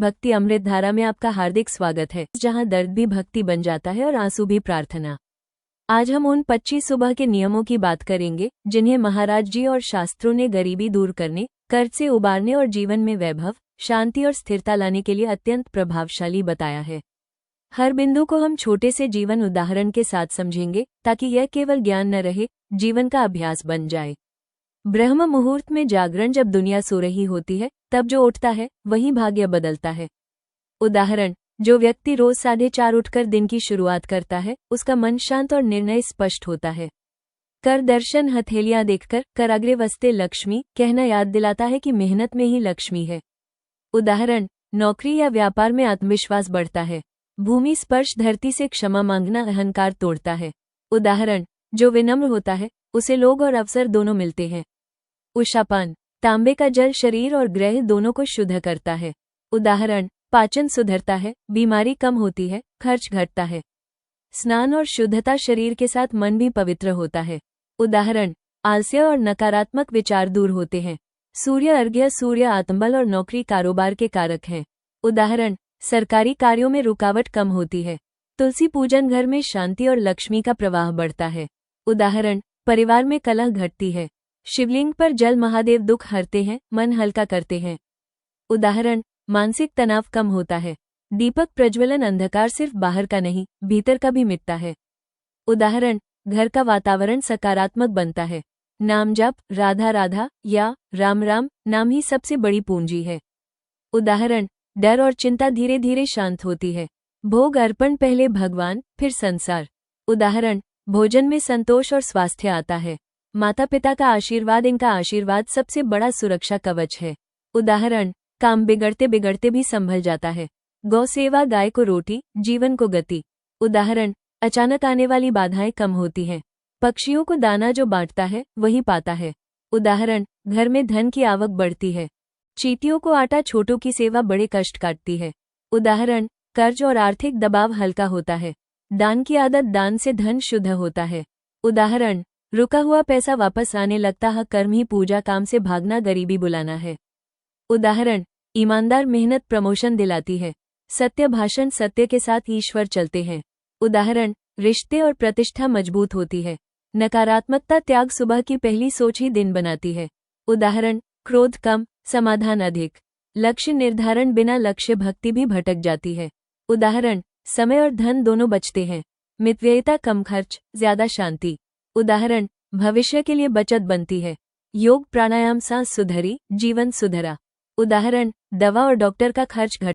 भक्ति अमृत धारा में आपका हार्दिक स्वागत है, जहां दर्द भी भक्ति बन जाता है और आंसू भी प्रार्थना। आज हम उन 25 सुबह के नियमों की बात करेंगे जिन्हें महाराज जी और शास्त्रों ने गरीबी दूर करने, कर्ज से उबारने और जीवन में वैभव, शांति और स्थिरता लाने के लिए अत्यंत प्रभावशाली बताया है। हर बिंदु को हम छोटे से जीवन उदाहरण के साथ समझेंगे ताकि यह केवल ज्ञान न रहे, जीवन का अभ्यास बन जाए। ब्रह्म मुहूर्त में जागरण, जब दुनिया सो रही होती है तब जो उठता है वही भाग्य बदलता है। उदाहरण, जो व्यक्ति रोज 4:30 उठकर दिन की शुरुआत करता है उसका मन शांत और निर्णय स्पष्ट होता है। कर दर्शन, हथेलियां देखकर कराग्रे वस्ते लक्ष्मी कहना याद दिलाता है कि मेहनत में ही लक्ष्मी है। उदाहरण, नौकरी या व्यापार में आत्मविश्वास बढ़ता है। भूमि स्पर्श, धरती से क्षमा मांगना अहंकार तोड़ता है। उदाहरण, जो विनम्र होता है उसे लोग और अवसर दोनों मिलते हैं। उषापान, तांबे का जल शरीर और ग्रह दोनों को शुद्ध करता है। उदाहरण, पाचन सुधरता है, बीमारी कम होती है, खर्च घटता है। स्नान और शुद्धता, शरीर के साथ मन भी पवित्र होता है। उदाहरण, आलस्य और नकारात्मक विचार दूर होते हैं। सूर्य अर्घ्य, सूर्य आत्मबल और नौकरी कारोबार के कारक हैं। उदाहरण, सरकारी कार्यों में रुकावट कम होती है। तुलसी पूजन, घर में शांति और लक्ष्मी का प्रवाह बढ़ता है। उदाहरण, परिवार में कलह घटती है। शिवलिंग पर जल, महादेव दुख हरते हैं, मन हल्का करते हैं। उदाहरण, मानसिक तनाव कम होता है। दीपक प्रज्वलन, अंधकार सिर्फ बाहर का नहीं भीतर का भी मिटता है। उदाहरण, घर का वातावरण सकारात्मक बनता है। नाम जप, राधा राधा या राम राम नाम ही सबसे बड़ी पूंजी है। उदाहरण, डर और चिंता धीरे धीरे शांत होती है। भोग अर्पण, पहले भगवान फिर संसार। उदाहरण, भोजन में संतोष और स्वास्थ्य आता है। माता पिता का आशीर्वाद, इनका आशीर्वाद सबसे बड़ा सुरक्षा कवच है। उदाहरण, काम बिगड़ते बिगड़ते भी संभल जाता है। गौ सेवा, गाय को रोटी, जीवन को गति। उदाहरण, अचानक आने वाली बाधाएं कम होती हैं। पक्षियों को दाना जो बांटता है वही पाता है। उदाहरण, घर में धन की आवक बढ़ती है। चींटियों को आटा, छोटों की सेवा बड़े कष्ट काटती है। उदाहरण, कर्ज और आर्थिक दबाव हल्का होता है। दान की आदत, दान से धन शुद्ध होता है। उदाहरण, रुका हुआ पैसा वापस आने लगता है। कर्म ही पूजा, काम से भागना गरीबी बुलाना है। उदाहरण, ईमानदार मेहनत प्रमोशन दिलाती है। सत्य भाषण, सत्य के साथ ईश्वर चलते हैं। उदाहरण, रिश्ते और प्रतिष्ठा मजबूत होती है। नकारात्मकता त्याग, सुबह की पहली सोच ही दिन बनाती है। उदाहरण, क्रोध कम, समाधान अधिक। लक्ष्य निर्धारण, बिना लक्ष्य भक्ति भी भटक जाती है। उदाहरण, समय और धन दोनों बचते हैं। मितव्ययिता, कम खर्च, ज्यादा शांति। उदाहरण, भविष्य के लिए बचत बनती है। योग प्राणायाम, सांस सुधरी, जीवन सुधरा। उदाहरण, दवा और डॉक्टर का खर्च घट